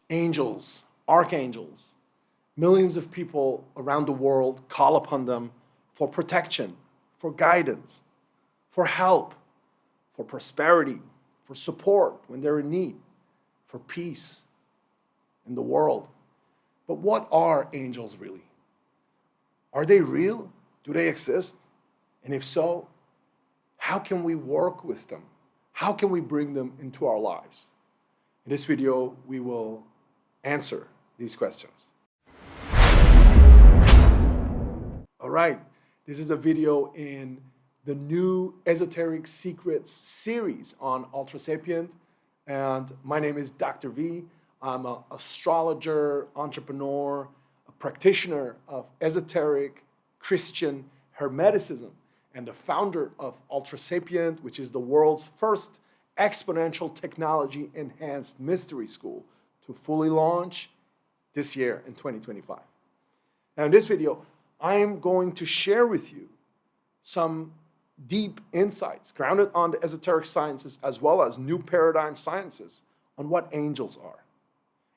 Angels, archangels, millions of people around the world call upon them for protection, for guidance, for help, for prosperity, for support when they're in need, for peace in the world. But what are angels really? Are they real? Do they exist? And if so, how can we work with them? How can we bring them into our lives? In this video, we will answer these questions. All right, this is a video in the new Esoteric Secrets Series on Ultra Sapient. And my name is Dr. V. I'm an astrologer, entrepreneur, a practitioner of esoteric Christian Hermeticism, and the founder of Ultra Sapient, which is the world's first exponential technology enhanced mystery school to fully launch this year in 2025. Now in this video, I am going to share with you some deep insights grounded on the esoteric sciences as well as new paradigm sciences on what angels are.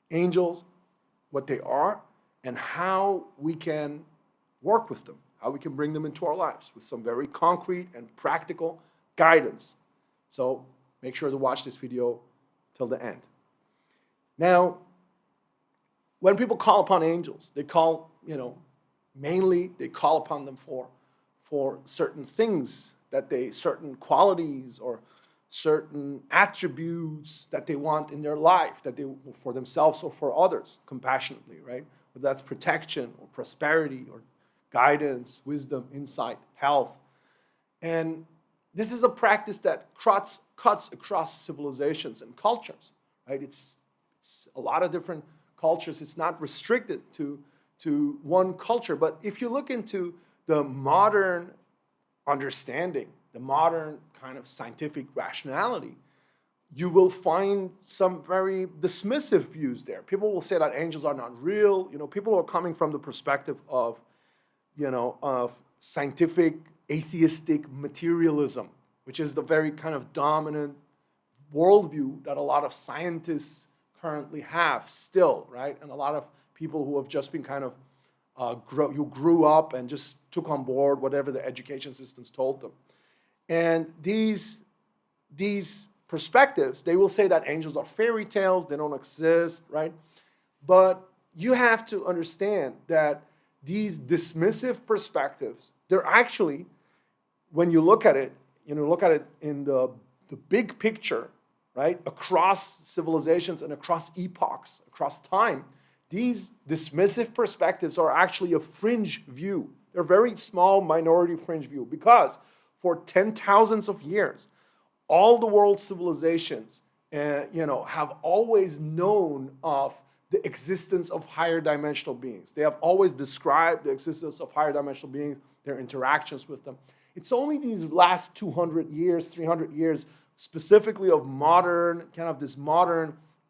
Angels, what they are, and how we can work with them, how we can bring them into our lives with some very concrete and practical guidance. So make sure to watch this video till the end. Now, when people call upon angels, they call, mainly they call upon them for certain things certain qualities or certain attributes that they want in their life, that they for themselves or for others, compassionately, right? Whether that's protection or prosperity or guidance, wisdom, insight, health. And this is a practice that cuts across civilizations and cultures, right? It's a lot of different cultures. It's not restricted to one culture. But if you look into the modern understanding, the modern kind of scientific rationality, you will find some very dismissive views there. People will say that angels are not real. People are coming from the perspective of scientific atheistic materialism, which is the very kind of dominant worldview that a lot of scientists currently have still, right? And a lot of people who have just been kind of grew up and just took on board whatever the education systems told them. And these perspectives, they will say that angels are fairy tales, they don't exist, right? But you have to understand that these dismissive perspectives, they're actually, when you look at it, in the big picture, right, across civilizations and across epochs, across time, these dismissive perspectives are actually a fringe view. They're a very small minority fringe view because for 10,000s of years, all the world's civilizations, have always known of the existence of higher dimensional beings. They have always described the existence of higher dimensional beings, their interactions with them. It's only these last 200 years, 300 years, specifically of modern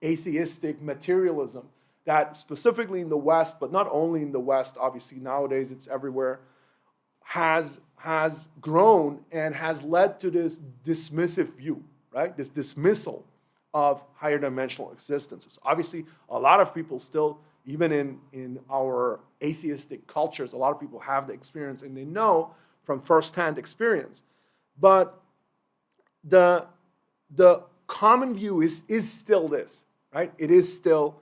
atheistic materialism, that specifically in the West, but not only in the West, obviously nowadays it's everywhere, has grown and has led to this dismissive view, right? This dismissal of higher dimensional existences. Obviously, a lot of people still, even in our atheistic cultures, a lot of people have the experience and they know from firsthand experience. But the common view is still this, right? It is still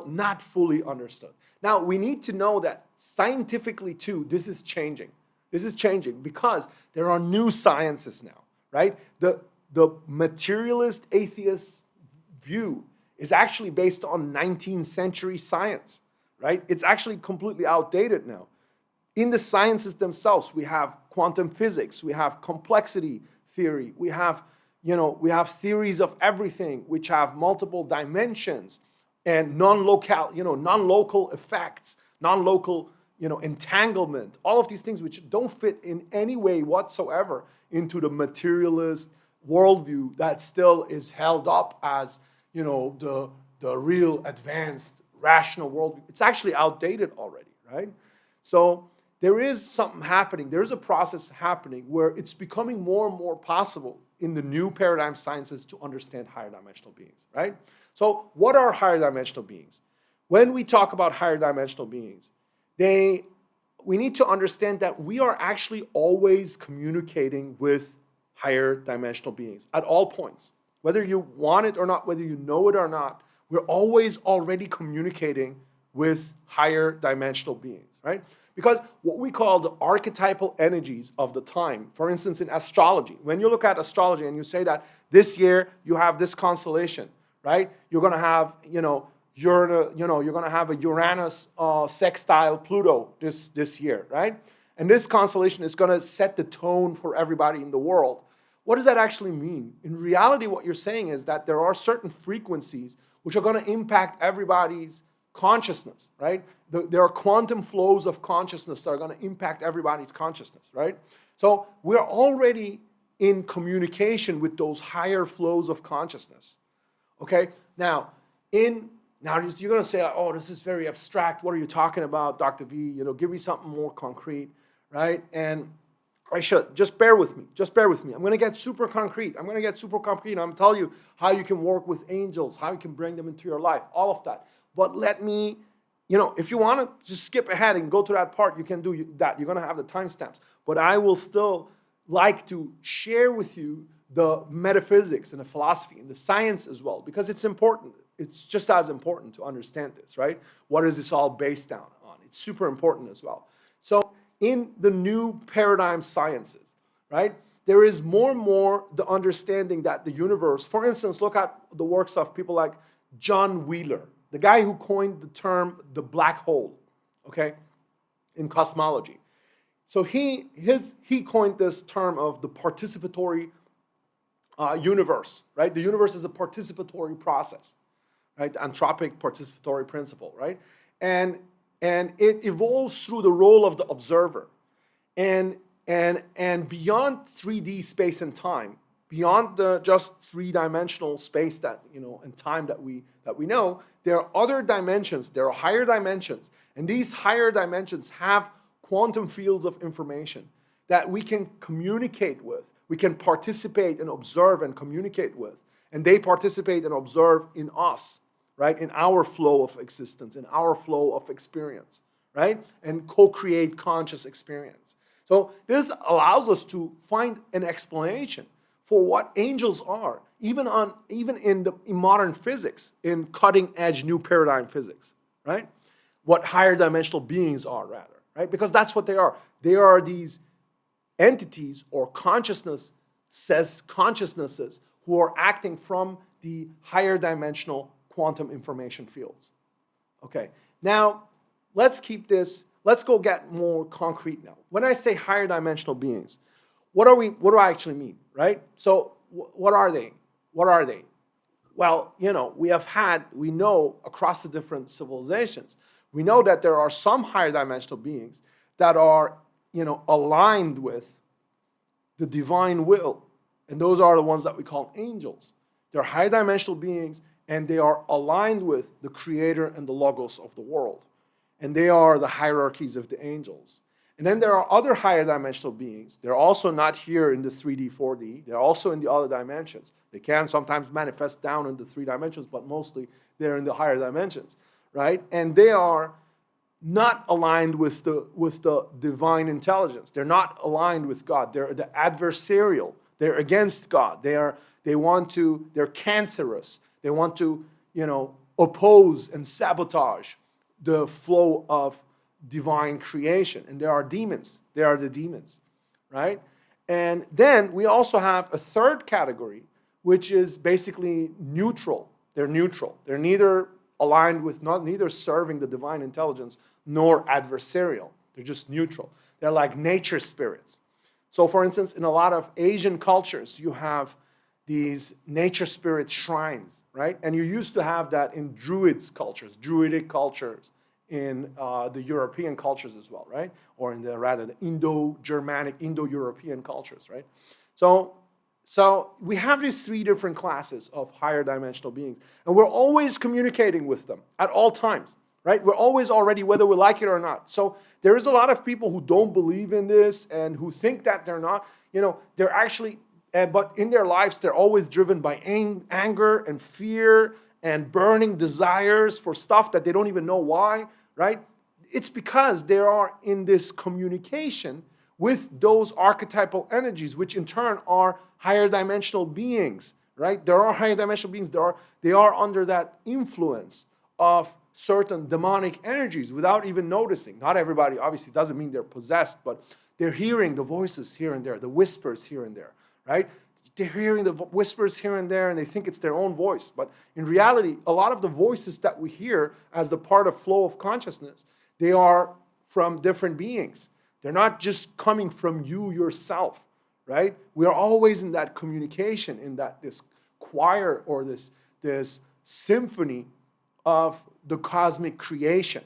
not fully understood. Now, we need to know that scientifically too, this is changing. This is changing because there are new sciences now, right? The materialist atheist view is actually based on 19th century science, right? It's actually completely outdated now. In the sciences themselves, we have quantum physics, we have complexity theory, we have theories of everything which have multiple dimensions and non-local effects, non-local entanglement, all of these things which don't fit in any way whatsoever into the materialist worldview that still is held up as the real advanced rational worldview. It's actually outdated already, right? So there is something happening. There's a process happening where it's becoming more and more possible in the new paradigm sciences to understand higher dimensional beings, right? So what are higher dimensional beings? When we talk about higher dimensional beings, we need to understand that we are actually always communicating with higher dimensional beings at all points. Whether you want it or not, whether you know it or not, we're always already communicating with higher dimensional beings, right? Because what we call the archetypal energies of the time, for instance, in astrology, when you look at astrology and you say that this year you have this constellation, right? You're going to have, you're going to have a Uranus sextile Pluto this year, right? And this constellation is going to set the tone for everybody in the world. What does that actually mean? In reality, what you're saying is that there are certain frequencies which are going to impact everybody's consciousness, right? There are quantum flows of consciousness that are going to impact everybody's consciousness, right? So we're already in communication with those higher flows of consciousness, okay? Now you're going to say, oh, this is very abstract. What are you talking about, Dr. V? Give me something more concrete, right? And I should. Just bear with me. I'm going to get super concrete. I'm going to tell you how you can work with angels, how you can bring them into your life, all of that. But let me, if you want to just skip ahead and go to that part, you can do that. You're going to have the timestamps. But I will still like to share with you the metaphysics and the philosophy and the science as well, because it's important. It's just as important to understand this, right? What is this all based on? It's super important as well. So in the new paradigm sciences, right, there is more and more the understanding that the universe, for instance, look at the works of people like John Wheeler, the guy who coined the term the black hole, okay, in cosmology. So he coined this term of the participatory universe, right? The universe is a participatory process, right? The anthropic participatory principle, right? And it evolves through the role of the observer. And beyond 3D space and time, beyond the just three-dimensional space that, and time that we know, there are other dimensions, there are higher dimensions, and these higher dimensions have quantum fields of information that we can communicate with, we can participate and observe and communicate with, and they participate and observe in us, right? In our flow of existence, in our flow of experience, right? And co-create conscious experience. So this allows us to find an explanation for what angels are, even in modern physics, in cutting-edge new paradigm physics, right? What higher dimensional beings are, rather, right? Because that's what they are. They are these entities or consciousnesses who are acting from the higher dimensional quantum information fields. Okay, now let's go get more concrete now. When I say higher dimensional beings, what do I actually mean, right? So what are they? Well, we know across the different civilizations, we know that there are some higher dimensional beings that are, aligned with the divine will. And those are the ones that we call angels. They're higher dimensional beings, and they are aligned with the creator and the logos of the world. And they are the hierarchies of the angels. And then there are other higher dimensional beings. They're also not here in the 3D, 4D. They're also in the other dimensions. They can sometimes manifest down in the 3 dimensions, but mostly they're in the higher dimensions, right? And they are not aligned with the divine intelligence. They're not aligned with God. They're the adversarial. They're against God. They're cancerous. They want to, oppose and sabotage the flow of divine creation. And there are demons. They are the demons, right? And then we also have a third category, which is basically neutral. They're neutral. They're neither aligned with, neither serving the divine intelligence nor adversarial. They're just neutral. They're like nature spirits. So for instance, in a lot of Asian cultures, you have these nature spirit shrines, right? And you used to have that in Druidic cultures, in the European cultures as well, right? Or in the Indo-Germanic, Indo-European cultures, right? So we have these 3 different classes of higher dimensional beings, and we're always communicating with them at all times, right? We're always already, whether we like it or not. So there is a lot of people who don't believe in this and who think that they're not, they're actually but in their lives, they're always driven by anger and fear and burning desires for stuff that they don't even know why, right? It's because they are in this communication with those archetypal energies, which in turn are higher dimensional beings, right? There are higher dimensional beings. They are under that influence of certain demonic energies without even noticing. Not everybody, obviously, doesn't mean they're possessed, but they're hearing the voices here and there, the whispers here and there, right? They're hearing the whispers here and there, and they think it's their own voice. But in reality, a lot of the voices that we hear as the part of flow of consciousness, they are from different beings. They're not just coming from you yourself, right? We are always in that communication, in this choir or this symphony of the cosmic creation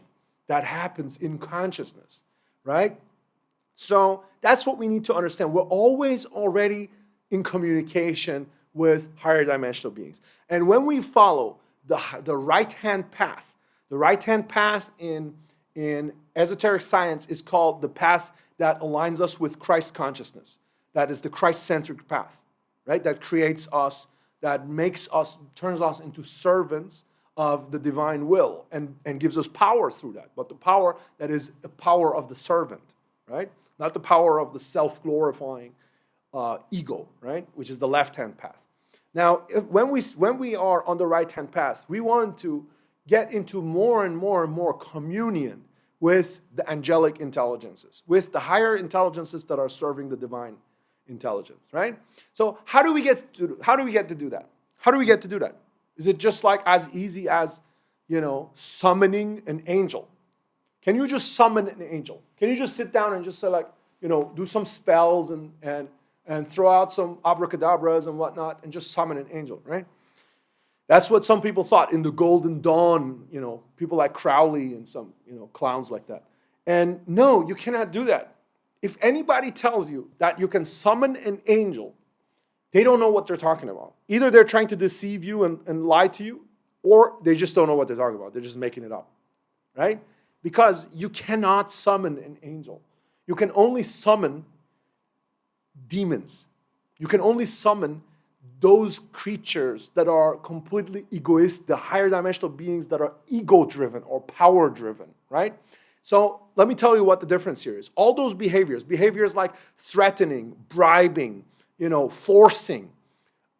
that happens in consciousness, right? So that's what we need to understand. We're always already in communication with higher dimensional beings. And when we follow the right-hand path, the right-hand path in esoteric science is called the path that aligns us with Christ consciousness. That is the Christ-centric path, right? That creates us, that makes us, turns us into servants of the divine will and gives us power through that. But the power that is the power of the servant, right? Not the power of the self-glorifying ego, right? Which is the left-hand path. Now, when we are on the right-hand path, we want to get into more and more and more communion with the angelic intelligences, with the higher intelligences that are serving the divine intelligence, right? So how do we get to do that? How do we get to do that? Is it just like as easy as, summoning an angel? Can you just summon an angel? Can you just sit down and just say like, do some spells and throw out some abracadabras and whatnot and just summon an angel, right? That's what some people thought in the Golden Dawn, people like Crowley and some, clowns like that. And no, you cannot do that. If anybody tells you that you can summon an angel, they don't know what they're talking about. Either they're trying to deceive you and lie to you, or they just don't know what they're talking about. They're just making it up, right? Because you cannot summon an angel. You can only summon demons. You can only summon those creatures that are completely egoist, the higher dimensional beings that are ego-driven or power-driven, right? So let me tell you what the difference here is. All those behaviors like threatening, bribing, forcing.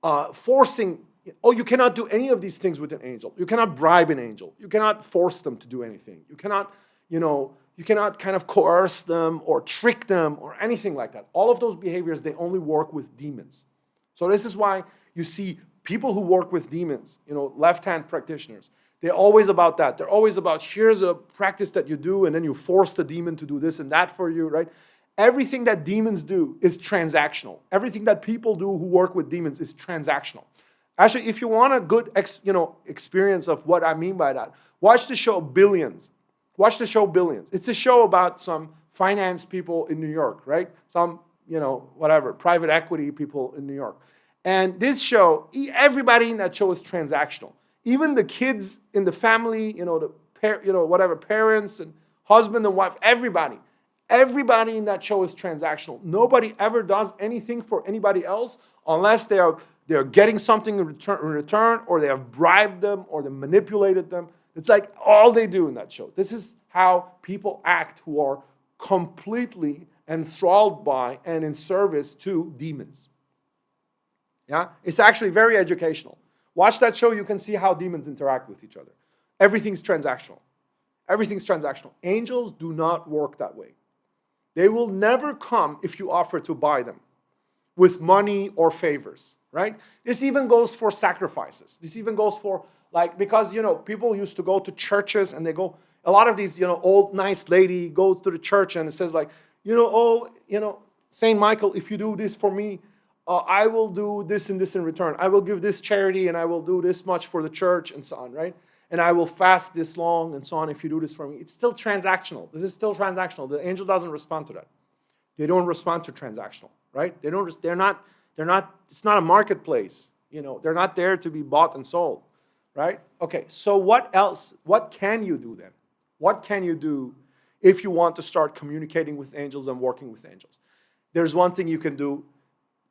You cannot do any of these things with an angel. You cannot bribe an angel. You cannot force them to do anything. You cannot kind of coerce them or trick them or anything like that. All of those behaviors, they only work with demons. So this is why you see people who work with demons, left-hand practitioners, they're always about that. They're always about, here's a practice that you do, and then you force the demon to do this and that for you, right? Everything that demons do is transactional. Everything that people do who work with demons is transactional. Actually, if you want a good experience of what I mean by that, watch the show Billions. Watch the show Billions. It's a show about some finance people in New York, right? Some, private equity people in New York. And this show, everybody in that show is transactional. Even the kids in the family, parents and husband and wife, everybody in that show is transactional. Nobody ever does anything for anybody else unless they're getting something in return, or they have bribed them, or they manipulated them. It's like all they do in that show. This is how people act who are completely enthralled by and in service to demons. Yeah, it's actually very educational. Watch that show, you can see how demons interact with each other. Everything's transactional. Everything's transactional. Angels do not work that way. They will never come if you offer to buy them with money or favors, right? This even goes for sacrifices. This even goes for, because, people used to go to churches and they go, a lot of these, old nice lady goes to the church and it says Saint Michael, if you do this for me, I will do this and this in return. I will give this charity and I will do this much for the church and so on, right? And I will fast this long and so on if you do this for me. It's still transactional. This is still transactional. The angel doesn't respond to that. They don't respond to transactional, right? They're not, it's not a marketplace. They're not there to be bought and sold, right? Okay, so what else? What can you do then? What can you do if you want to start communicating with angels and working with angels? There's one thing you can do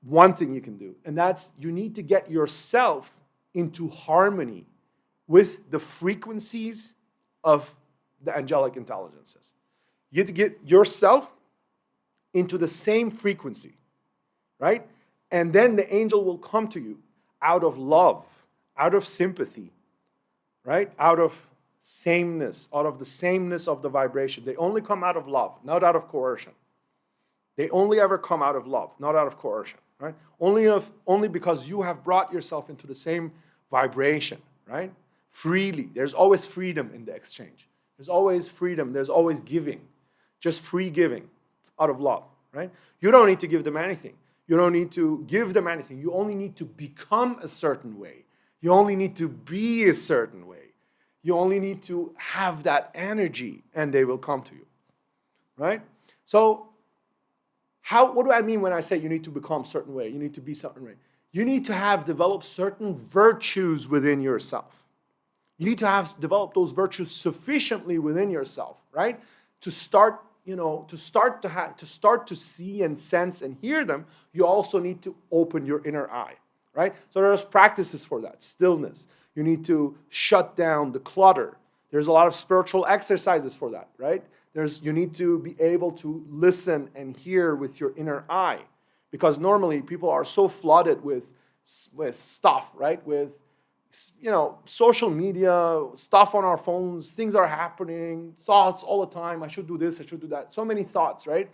one thing you can do, and that's you need to get yourself into harmony with the frequencies of the angelic intelligences. You have to get yourself into the same frequency, right? And then the angel will come to you out of love, out of sympathy, right? Out of sameness, out of the sameness of the vibration. They only come out of love, not out of coercion. They only ever come out of love, not out of coercion, right? Only because you have brought yourself into the same vibration, right? Freely. There's always freedom in the exchange. There's always freedom. There's always giving. Just free giving out of love, right? You don't need to give them anything. You don't need to give them anything. You only need to become a certain way. You only need to be a certain way. You only need to have that energy and they will come to you, right? So what do I mean when I say you need to become a certain way? You need to be a certain way. You need to have developed certain virtues within yourself. You need to have developed those virtues sufficiently within yourself, right? To start to see and sense and hear them, you also need to open your inner eye, right? So there's practices for that. Stillness. You need to shut down the clutter. There's a lot of spiritual exercises for that, right? You need to be able to listen and hear with your inner eye, because normally people are so flooded with stuff, right? With social media, stuff on our phones, things are happening, thoughts all the time. I should do this, I should do that. So many thoughts, right?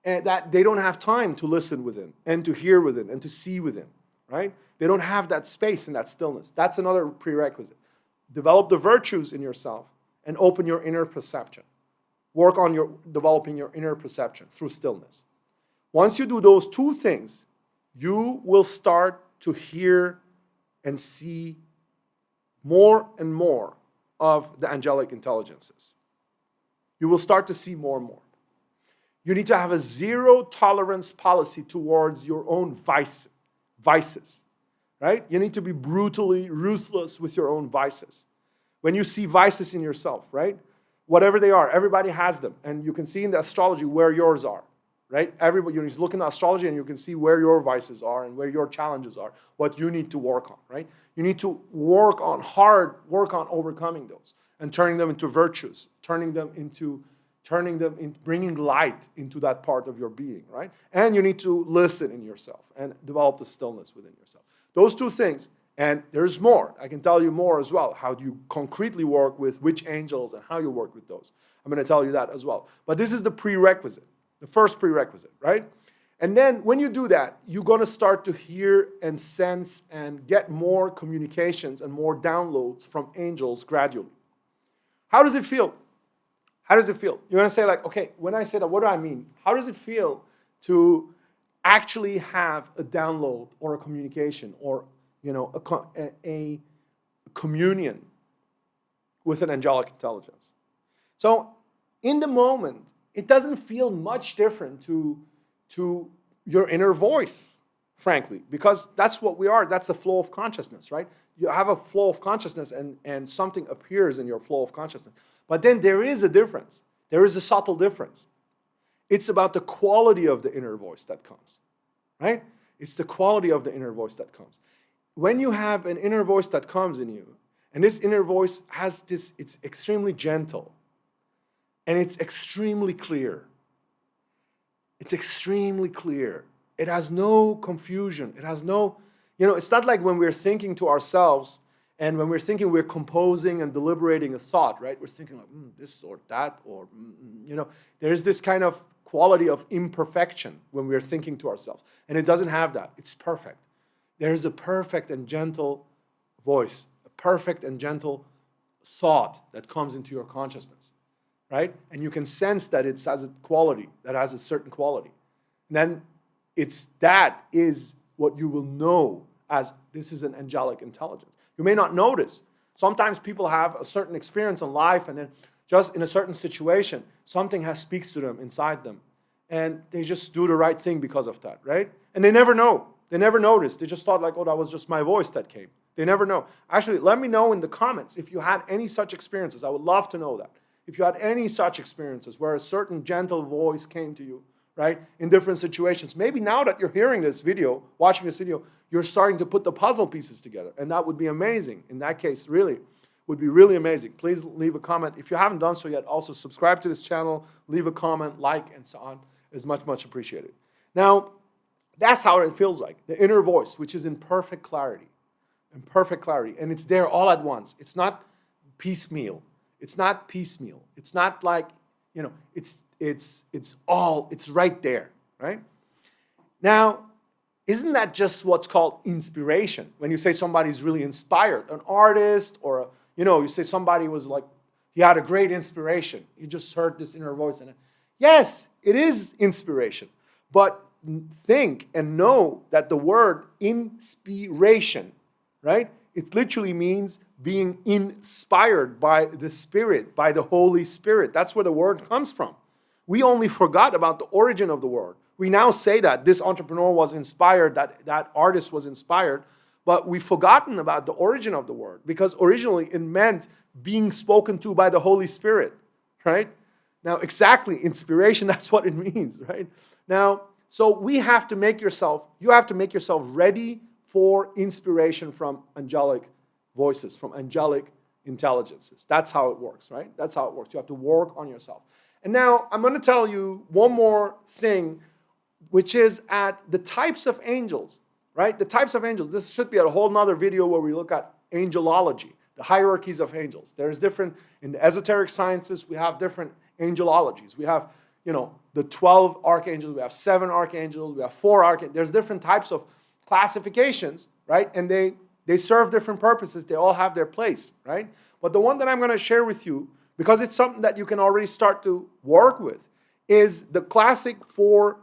And that they don't have time to listen within and to hear within and to see within, right? They don't have that space and that stillness. That's another prerequisite. Develop the virtues in yourself and open your inner perception. Work on developing your inner perception through stillness. Once you do those two things, you will start to hear and see more and more of the angelic intelligences. You will start to see more and more. You need to have a zero tolerance policy towards your own vices, right? You need to be brutally ruthless with your own vices. When you see vices in yourself, right? Whatever they are, everybody has them. And you can see in the astrology where yours are, right? Everybody, you look in the astrology and you can see where your vices are and where your challenges are, what you need to work on, right? You need to work on overcoming those and turning them into virtues, bringing light into that part of your being, right? And you need to listen in yourself and develop the stillness within yourself. Those two things. And there's more. I can tell you more as well. How do you concretely work with which angels and how you work with those? I'm going to tell you that as well. But this is the prerequisite, the first prerequisite, right? And then when you do that, you're going to start to hear and sense and get more communications and more downloads from angels gradually. How does it feel? How does it feel? You're going to say like, okay, when I say that, what do I mean? How does it feel to actually have a download or a communication or a communion with an angelic intelligence? So in the moment, it doesn't feel much different to your inner voice, frankly, because that's what we are. That's the flow of consciousness, right? You have a flow of consciousness and something appears in your flow of consciousness. But then there is a difference. There is a subtle difference. It's about the quality of the inner voice that comes, right? It's the quality of the inner voice that comes. When you have an inner voice that comes in you, and this inner voice it's extremely gentle, and it's extremely clear. It's extremely clear. It has no confusion. It has no, it's not like when we're thinking to ourselves, and when we're thinking, we're composing and deliberating a thought, right? We're thinking like, this or that, or, there's this kind of quality of imperfection when we're thinking to ourselves. And it doesn't have that. It's perfect. There is a perfect and gentle voice, a perfect and gentle thought that comes into your consciousness, right? And you can sense that it has a quality, that has a certain quality. And then that is what you will know as this is an angelic intelligence. You may not notice. Sometimes people have a certain experience in life and then just in a certain situation, something speaks to them inside them. And they just do the right thing because of that, right? And they never know. They never noticed. They just thought like, that was just my voice that came. They never know. Actually, let me know in the comments if you had any such experiences. I would love to know that. If you had any such experiences where a certain gentle voice came to you right? In different situations. Maybe now that you're hearing this video, watching this video, you're starting to put the puzzle pieces together. And that would be amazing. In that case, really, would be really amazing. Please leave a comment. If you haven't done so yet, also subscribe to this channel, leave a comment, like, and so on. Is much, much appreciated. Now, that's how it feels like. The inner voice, which is in perfect clarity. In perfect clarity. And it's there all at once. It's not piecemeal. It's not piecemeal. It's not like, it's right there, right? Now, isn't that just what's called inspiration? When you say somebody's really inspired, an artist or, you say somebody was like, he had a great inspiration. You just heard this inner voice. And yes, it is inspiration. But think and know that the word inspiration, right? It literally means being inspired by the Spirit, by the Holy Spirit. That's where the word comes from. We only forgot about the origin of the word. We now say that this entrepreneur was inspired, that artist was inspired, but we've forgotten about the origin of the word because originally it meant being spoken to by the Holy Spirit, right? Now, exactly, inspiration, that's what it means, right? Now, so you have to make yourself ready for inspiration from angelic voices, from angelic intelligences. That's how it works, right? That's how it works. You have to work on yourself. And now I'm going to tell you one more thing, which is at the types of angels, right? The types of angels. This should be a whole nother video where we look at angelology, the hierarchies of angels. There's different, in the esoteric sciences, we have different angelologies. We have, the 12 archangels, we have 7 archangels, we have 4 archangels. There's different types of classifications, right? And they serve different purposes. They all have their place, right? But the one that I'm going to share with you, because it's something that you can already start to work with, is the classic 4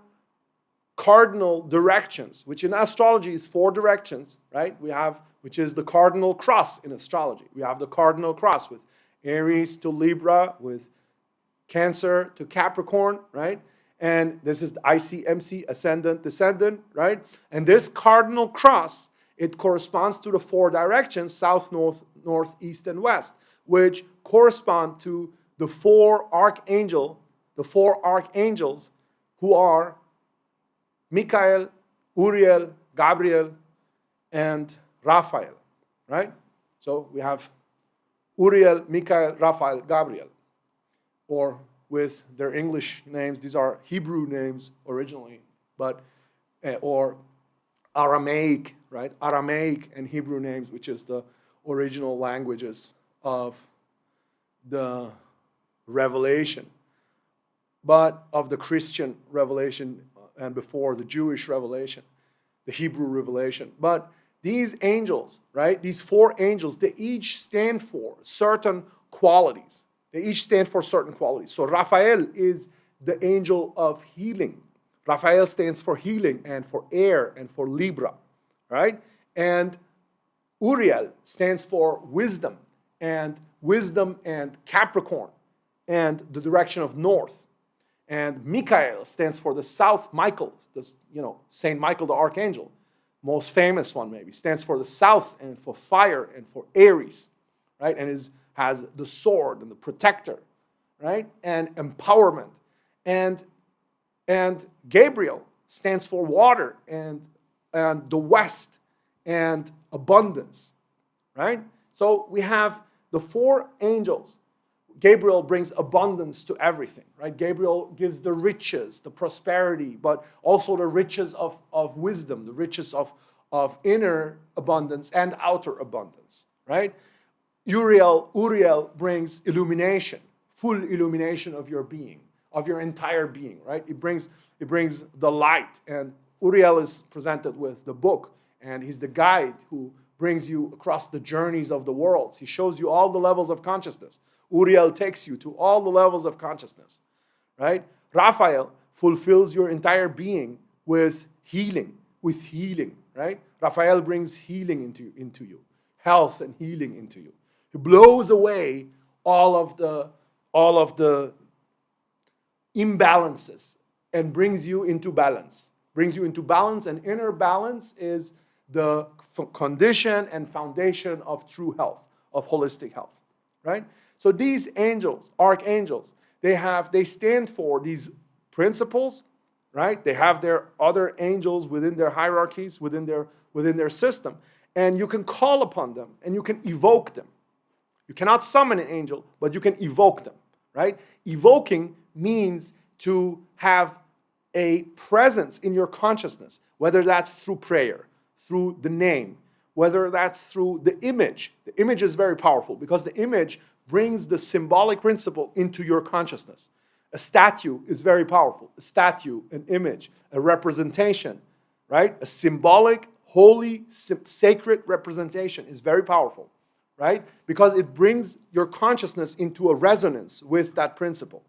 cardinal directions, which in astrology is 4 directions, right? We have, which is the cardinal cross in astrology. We have the cardinal cross with Aries to Libra, with Cancer to Capricorn, right? And this is the ICMC, ascendant, descendant, right? And this cardinal cross, it corresponds to the 4 directions, south, north, east, and west, which correspond to the 4 archangels who are Michael, Uriel, Gabriel, and Raphael, right? So we have Uriel, Michael, Raphael, Gabriel, or with their English names. These are Hebrew names originally, but or Aramaic, right? Aramaic and Hebrew names, which is the original languages of the revelation, but of the Christian revelation and before the Jewish revelation, the Hebrew revelation. But these angels, right? These 4 angels, they each stand for certain qualities. They each stand for certain qualities. So Raphael is the angel of healing. Raphael stands for healing and for air and for Libra, right? And Uriel stands for wisdom and Capricorn and the direction of north. And Michael stands for the south. Michael, Saint Michael the Archangel, most famous one maybe, stands for the south and for fire and for Aries, right? And has the sword and the protector, right? And empowerment. And Gabriel stands for water and the west and abundance, right? So we have the 4 angels. Gabriel brings abundance to everything, right? Gabriel gives the riches, the prosperity, but also the riches of wisdom, the riches of inner abundance and outer abundance, right? Uriel brings illumination, full illumination of your being, of your entire being, right? It brings the light, and Uriel is presented with the book, and he's the guide who brings you across the journeys of the worlds. He shows you all the levels of consciousness. Uriel takes you to all the levels of consciousness, right? Raphael fulfills your entire being with healing, right? Raphael brings healing into you, health and healing into you. He blows away all of the imbalances and brings you into balance. And inner balance is the condition and foundation of true health, of holistic health, right? So these angels, archangels, they stand for these principles right? They have their other angels within their hierarchies, within their system. And you can call upon them and you can evoke them. You cannot summon an angel, but you can evoke them, right? Evoking means to have a presence in your consciousness, whether that's through prayer, through the name, whether that's through the image. The image is very powerful because the image brings the symbolic principle into your consciousness. A statue is very powerful. A statue, an image, a representation, right? A symbolic, holy, sacred representation is very powerful, right? Because it brings your consciousness into a resonance with that principle,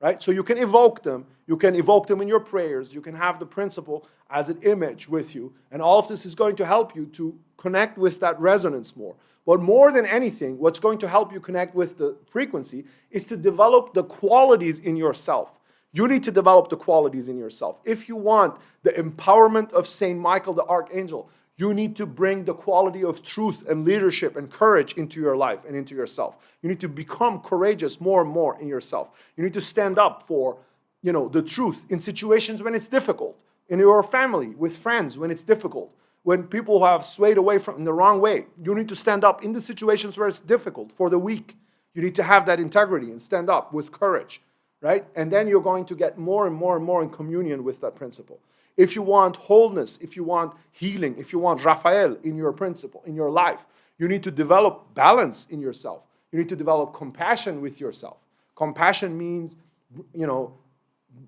right? So you can evoke them. You can evoke them in your prayers. You can have the principle as an image with you. And all of this is going to help you to connect with that resonance more. But more than anything, what's going to help you connect with the frequency is to develop the qualities in yourself. You need to develop the qualities in yourself. If you want the empowerment of Saint Michael the Archangel, you need to bring the quality of truth and leadership and courage into your life and into yourself. You need to become courageous more and more in yourself. You need to stand up for, the truth in situations when it's difficult, in your family, with friends when it's difficult, when people have swayed away from in the wrong way. You need to stand up in the situations where it's difficult for the weak. You need to have that integrity and stand up with courage, right? And then you're going to get more and more and more in communion with that principle. If you want wholeness, if you want healing, if you want Raphael in your principle, in your life, you need to develop balance in yourself. You need to develop compassion with yourself. Compassion means,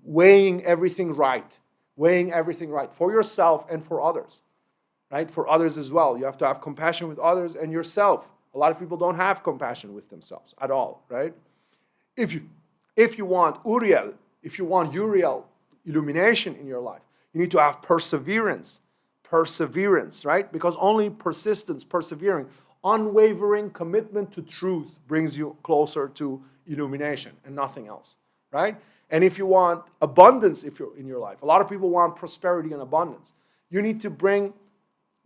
weighing everything right for yourself and for others, right? For others as well. You have to have compassion with others and yourself. A lot of people don't have compassion with themselves at all, right? If you want Uriel, if you want Uriel illumination in your life, you need to have perseverance, right? Because only persistence, persevering, unwavering commitment to truth brings you closer to illumination and nothing else, right? And if you want abundance in your life, a lot of people want prosperity and abundance. You need to bring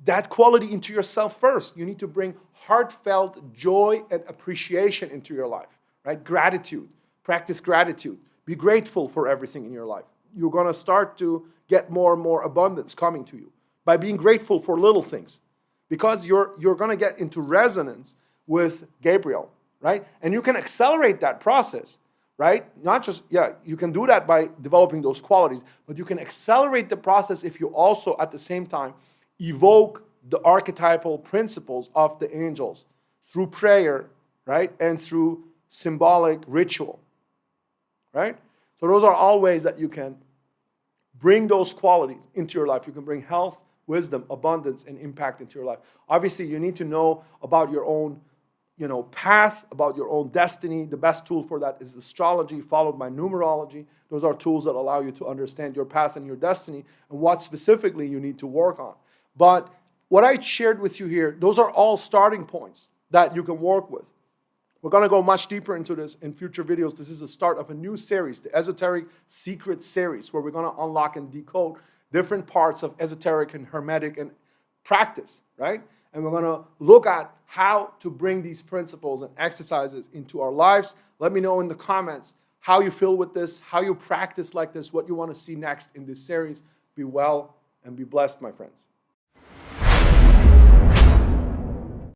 that quality into yourself first. You need to bring heartfelt joy and appreciation into your life, right? Gratitude. Practice gratitude. Be grateful for everything in your life. You're going to start to get more and more abundance coming to you by being grateful for little things, because you're going to get into resonance with Gabriel, right? And you can accelerate that process, right? Not just, you can do that by developing those qualities, but you can accelerate the process if you also at the same time evoke the archetypal principles of the angels through prayer, right? And through symbolic ritual, right? So those are all ways that you can bring those qualities into your life. You can bring health, wisdom, abundance, and impact into your life. Obviously, you need to know about your own, path, about your own destiny. The best tool for that is astrology, followed by numerology. Those are tools that allow you to understand your path and your destiny and what specifically you need to work on. But what I shared with you here, those are all starting points that you can work with. We're going to go much deeper into this in future videos. This is the start of a new series, the Esoteric Secrets Series, where we're going to unlock and decode different parts of esoteric and hermetic and practice, right? And we're going to look at how to bring these principles and exercises into our lives. Let me know in the comments how you feel with this, how you practice like this, what you want to see next in this series. Be well and be blessed, my friends.